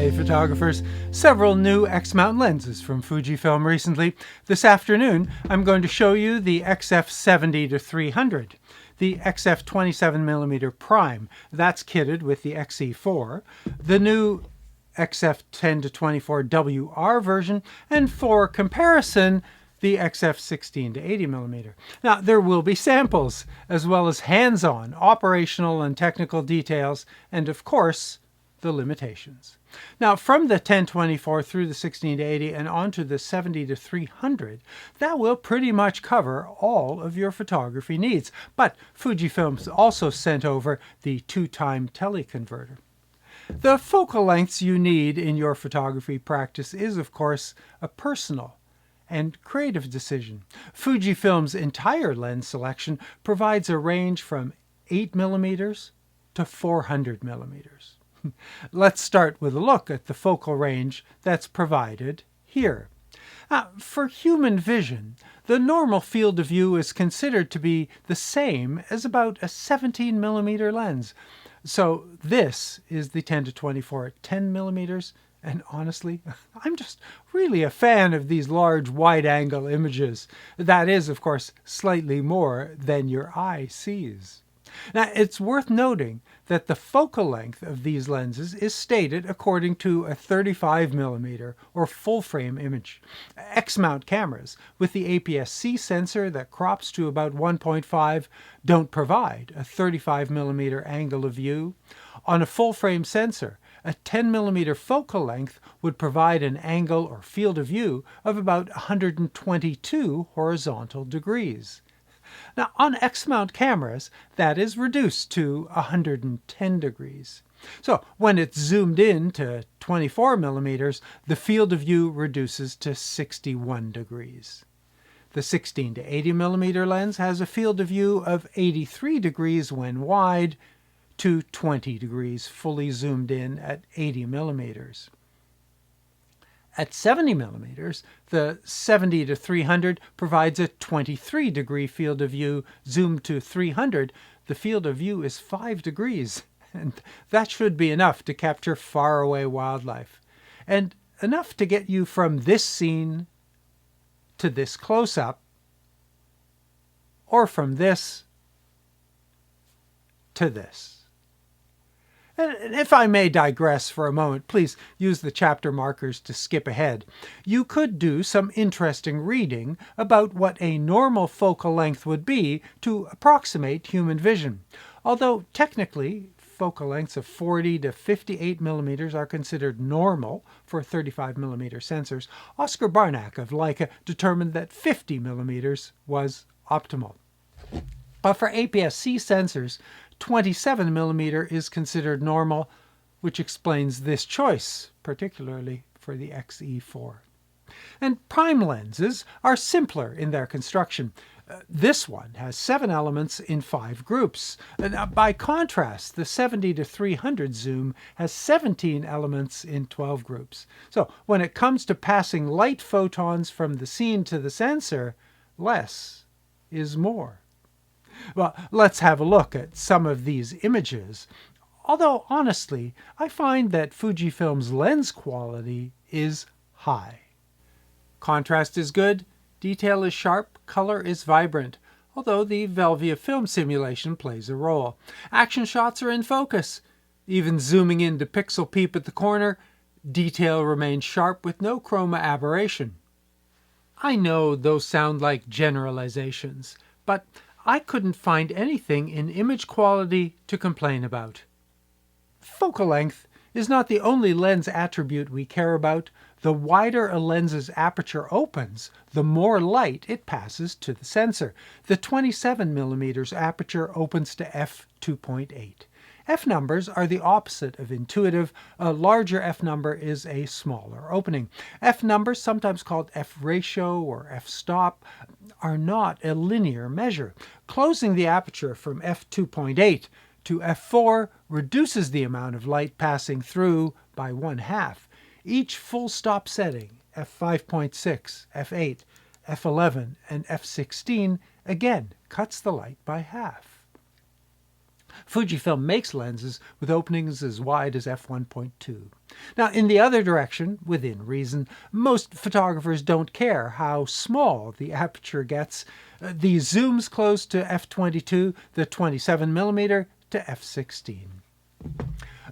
Hey photographers, several new X-mount lenses from Fujifilm recently. This afternoon I'm going to show you the XF 70-300, the XF 27mm prime, that's kitted with the XE4, the new XF 10-24 WR version, and for comparison, the XF 16-80mm. Now, there will be samples, as well as hands-on, operational and technical details, and of course, the limitations. Now, from the 10-24 through the 16-80 and onto the 70-300, that will pretty much cover all of your photography needs. But Fujifilm's also sent over the 2-time teleconverter. The focal lengths you need in your photography practice is, of course, a personal and creative decision. Fujifilm's entire lens selection provides a range from 8mm to 400mm. Let's start with a look at the focal range that's provided here. For human vision, the normal field of view is considered to be the same as about a 17mm lens. So this is the 10-24 at 10mm, and honestly, I'm just really a fan of these large wide-angle images. That is, of course, slightly more than your eye sees. Now, it's worth noting that the focal length of these lenses is stated according to a 35mm or full-frame image. X-mount cameras with the APS-C sensor that crops to about 1.5 don't provide a 35mm angle of view. On a full-frame sensor, a 10mm focal length would provide an angle or field of view of about 122 horizontal degrees. Now, on X-mount cameras, that is reduced to 110 degrees. So when it's zoomed in to 24mm, the field of view reduces to 61 degrees. The 16-80mm lens has a field of view of 83 degrees when wide to 20 degrees fully zoomed in at 80mm. At 70mm, the 70-300 provides a 23-degree field of view. Zoomed to 300, the field of view is 5 degrees, and that should be enough to capture faraway wildlife, and enough to get you from this scene to this close-up, or from this to this. And if I may digress for a moment, please use the chapter markers to skip ahead. You could do some interesting reading about what a normal focal length would be to approximate human vision. Although technically, focal lengths of 40 to 58mm are considered normal for 35mm sensors, Oscar Barnack of Leica determined that 50mm was optimal. But for APS-C sensors, 27mm is considered normal, which explains this choice, particularly for the XE4. And prime lenses are simpler in their construction. This one has 7 elements in 5 groups. By contrast, the 70-300 zoom has 17 elements in 12 groups. So when it comes to passing light photons from the scene to the sensor, less is more. Well, let's have a look at some of these images. Although, honestly, I find that Fujifilm's lens quality is high. Contrast is good, detail is sharp, color is vibrant, although the Velvia film simulation plays a role. Action shots are in focus. Even zooming in to pixel peep at the corner, detail remains sharp with no chroma aberration. I know those sound like generalizations, but I couldn't find anything in image quality to complain about. Focal length is not the only lens attribute we care about. The wider a lens's aperture opens, the more light it passes to the sensor. The 27mm aperture opens to f2.8. F numbers are the opposite of intuitive. A larger F number is a smaller opening. F numbers, sometimes called F ratio or F stop, are not a linear measure. Closing the aperture from f2.8 to f4 reduces the amount of light passing through by 1/2. Each full stop setting, f5.6, f8, f11, and f16, again cuts the light by half. Fujifilm makes lenses with openings as wide as f1.2. Now, in the other direction, within reason, most photographers don't care how small the aperture gets. The zooms close to f22, the 27mm to f16.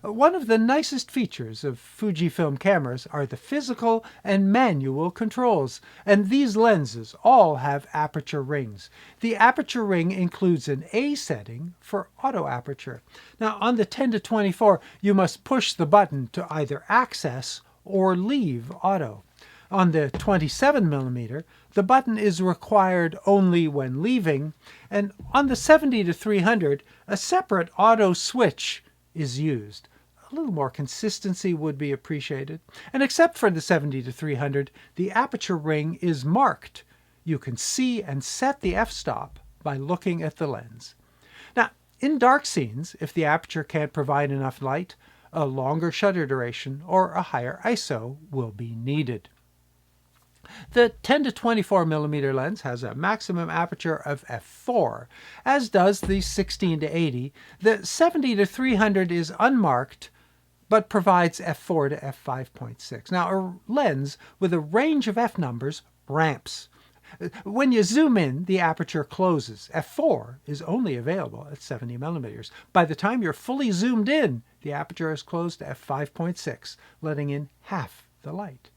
One of the nicest features of Fujifilm cameras are the physical and manual controls, and these lenses all have aperture rings. The aperture ring includes an A setting for auto aperture. Now, on the 10-24, you must push the button to either access or leave auto. On the 27mm, the button is required only when leaving, and on the 70-300, a separate auto switch is used. A little more consistency would be appreciated. And except for the 70-300, the aperture ring is marked. You can see and set the f-stop by looking at the lens. Now, in dark scenes, if the aperture can't provide enough light, a longer shutter duration or a higher ISO will be needed. The 10-24mm lens has a maximum aperture of f4, as does the 16-80. The 70-300 is unmarked, but provides f4 to f5.6. Now, a lens with a range of f numbers ramps. When you zoom in, the aperture closes. f4 is only available at 70mm. By the time you're fully zoomed in, the aperture is closed to f5.6, letting in half the light.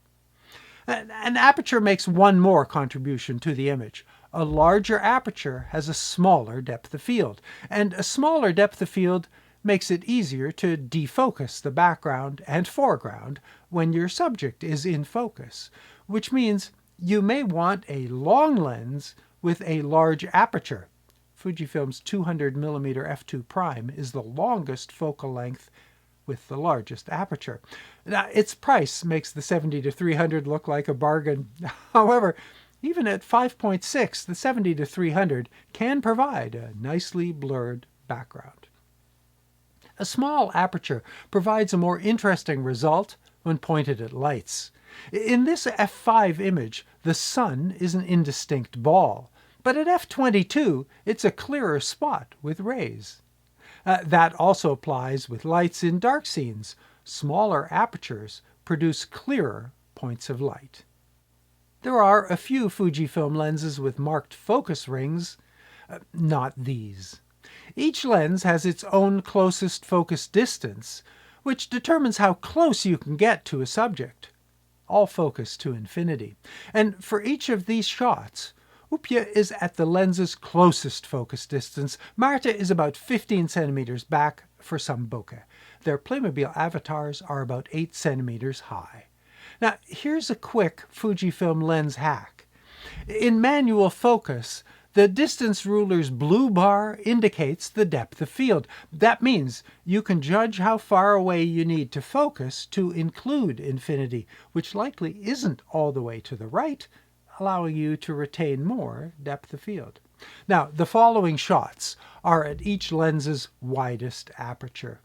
An aperture makes one more contribution to the image. A larger aperture has a smaller depth of field, and a smaller depth of field makes it easier to defocus the background and foreground when your subject is in focus, which means you may want a long lens with a large aperture. Fujifilm's 200mm f2 prime is the longest focal length with the largest aperture. Now, its price makes the 70-300 look like a bargain. However, even at 5.6, the 70-300 can provide a nicely blurred background. A small aperture provides a more interesting result when pointed at lights. In this f5 image, the sun is an indistinct ball, but at f22, it's a clearer spot with rays. That also applies with lights in dark scenes. Smaller apertures produce clearer points of light. There are a few Fujifilm lenses with marked focus rings, not these. Each lens has its own closest focus distance, which determines how close you can get to a subject. All focus to infinity. And for each of these shots, Upya is at the lens's closest focus distance. Maartech is about 15 centimeters back for some bokeh. Their Playmobil avatars are about 8 centimeters high. Now, here's a quick Fujifilm lens hack. In manual focus, the distance ruler's blue bar indicates the depth of field. That means you can judge how far away you need to focus to include infinity, which likely isn't all the way to the right, allowing you to retain more depth of field. Now, the following shots are at each lens's widest aperture.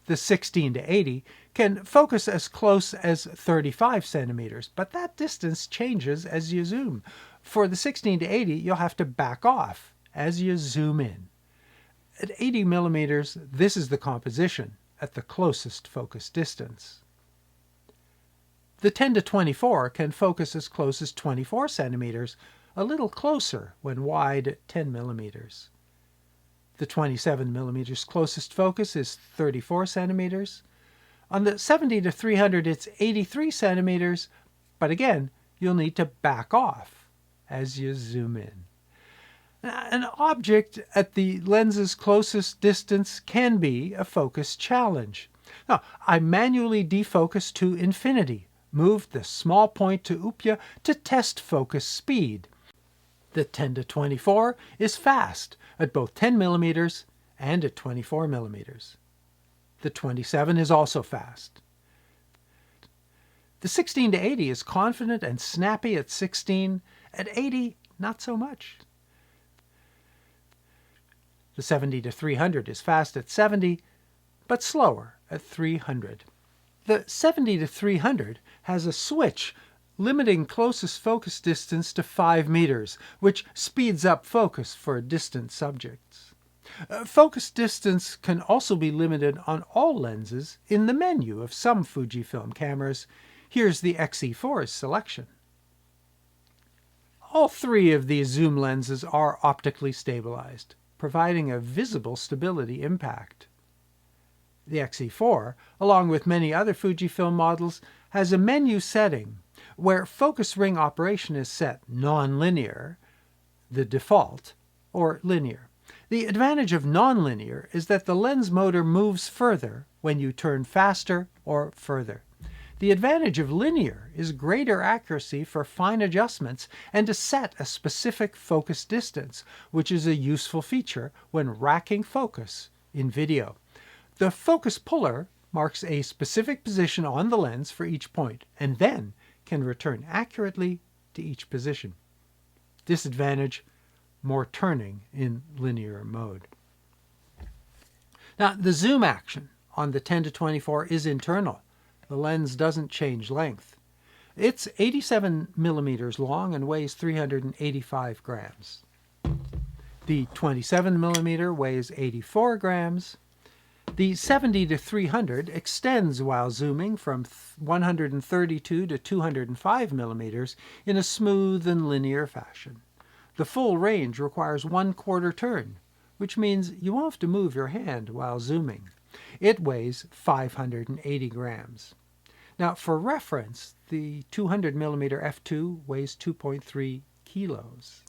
The 16-80 can focus as close as 35 centimeters, but that distance changes as you zoom. For the 16-80, you'll have to back off as you zoom in. At 80mm, this is the composition at the closest focus distance. The 10-24 can focus as close as 24 centimeters, a little closer when wide at 10mm. The 27mm closest focus is 34 centimeters. On the 70-300, it's 83 centimeters, but again, you'll need to back off as you zoom in. An object at the lens's closest distance can be a focus challenge. Now, I manually defocus to infinity, moved the small point to Upya to test focus speed. The 10-24 is fast at both 10mm and at 24mm. The 27 is also fast. The 16-80 is confident and snappy at 16. At 80, not so much. The 70-300 is fast at 70, but slower at 300. The 70-300 has a switch limiting closest focus distance to 5 meters, which speeds up focus for distant subjects. Focus distance can also be limited on all lenses in the menu of some Fujifilm cameras. Here's the XE4's selection. All three of these zoom lenses are optically stabilized, providing a visible stability impact. The XE4, along with many other Fujifilm models, has a menu setting where focus ring operation is set non-linear, the default, or linear. The advantage of non-linear is that the lens motor moves further when you turn faster or further. The advantage of linear is greater accuracy for fine adjustments and to set a specific focus distance, which is a useful feature when racking focus in video. The focus puller marks a specific position on the lens for each point and then can return accurately to each position. Disadvantage: more turning in linear mode. Now, the zoom action on the 10-24 is internal. The lens doesn't change length. It's 87 millimeters long and weighs 385 grams. The 27 millimeter weighs 84 grams. The 70-300 extends while zooming from 132 to 205 millimeters in a smooth and linear fashion. The full range requires 1/4 turn, which means you won't have to move your hand while zooming. It weighs 580 grams. Now, for reference, the 200 millimeter f2 weighs 2.3 kilos.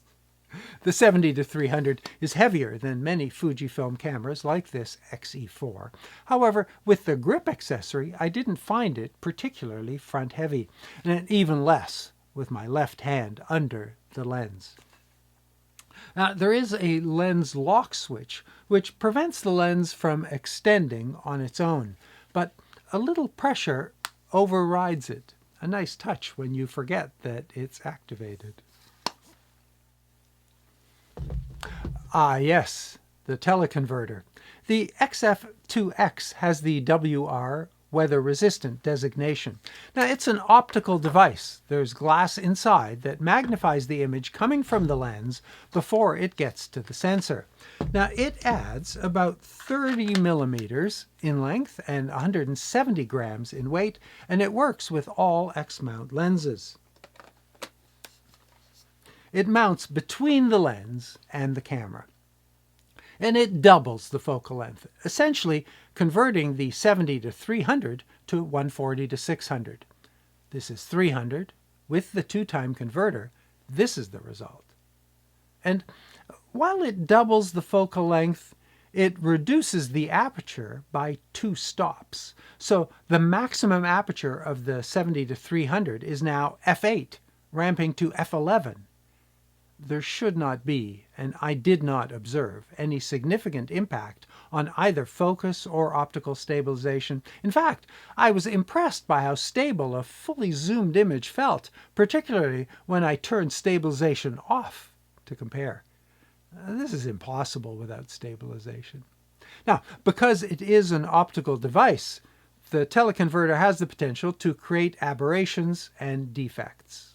The 70-300 is heavier than many Fujifilm cameras like this XE4. However, with the grip accessory, I didn't find it particularly front heavy, and even less with my left hand under the lens. Now, there is a lens lock switch, which prevents the lens from extending on its own, but a little pressure overrides it. A nice touch when you forget that it's activated. Ah yes, the teleconverter. The XF2X has the WR weather resistant designation. Now, it's an optical device. There's glass inside that magnifies the image coming from the lens before it gets to the sensor. Now, it adds about 30 millimeters in length and 170 grams in weight, and it works with all X-mount lenses. It mounts between the lens and the camera, and it doubles the focal length, essentially converting the 70-300 to 140-600. This is 300. With the 2-time converter, this is the result. And while it doubles the focal length, it reduces the aperture by 2 stops. So the maximum aperture of the 70-300 is now f8, ramping to f11. There should not be, and I did not observe, any significant impact on either focus or optical stabilization. In fact, I was impressed by how stable a fully zoomed image felt, particularly when I turned stabilization off to compare. This is impossible without stabilization. Now, because it is an optical device, the teleconverter has the potential to create aberrations and defects.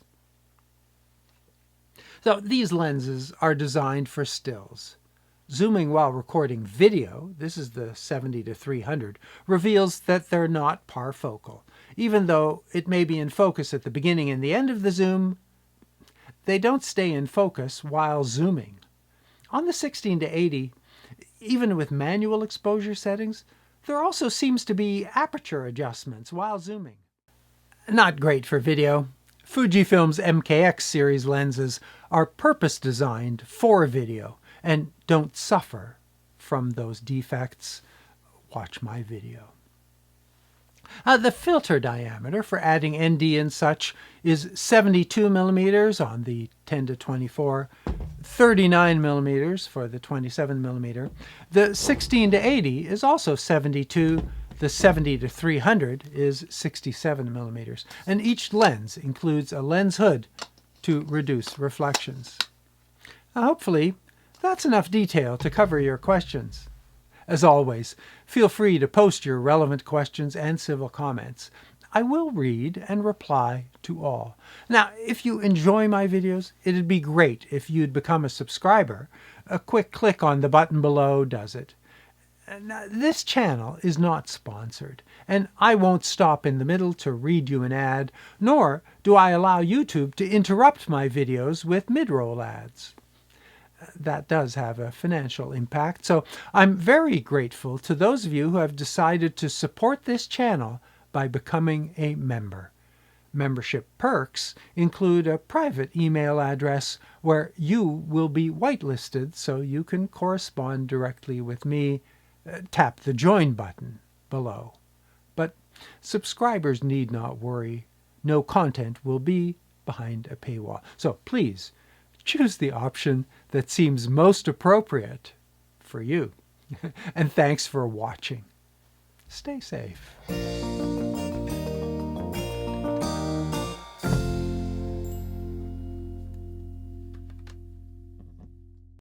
So these lenses are designed for stills. Zooming while recording video, this is the 70-300, reveals that they're not parfocal. Even though it may be in focus at the beginning and the end of the zoom, they don't stay in focus while zooming. On the 16-80, even with manual exposure settings, there also seems to be aperture adjustments while zooming. Not great for video. Fujifilm's MKX series lenses are purpose-designed for video and don't suffer from those defects. Watch my video. The filter diameter for adding ND and such is 72 millimeters on the 10-24, 39 millimeters for the 27 millimeter. The 16-80 is also 72. The 70-300 is 67 millimeters, and each lens includes a lens hood to reduce reflections. Hopefully, that's enough detail to cover your questions. As always, feel free to post your relevant questions and civil comments. I will read and reply to all. Now, if you enjoy my videos, it'd be great if you'd become a subscriber. A quick click on the button below does it. Now, this channel is not sponsored, and I won't stop in the middle to read you an ad, nor do I allow YouTube to interrupt my videos with mid-roll ads. That does have a financial impact, so I'm very grateful to those of you who have decided to support this channel by becoming a member. Membership perks include a private email address where you will be whitelisted so you can correspond directly with me. Tap the join button below. But subscribers need not worry. No content will be behind a paywall. So please choose the option that seems most appropriate for you. And thanks for watching. Stay safe.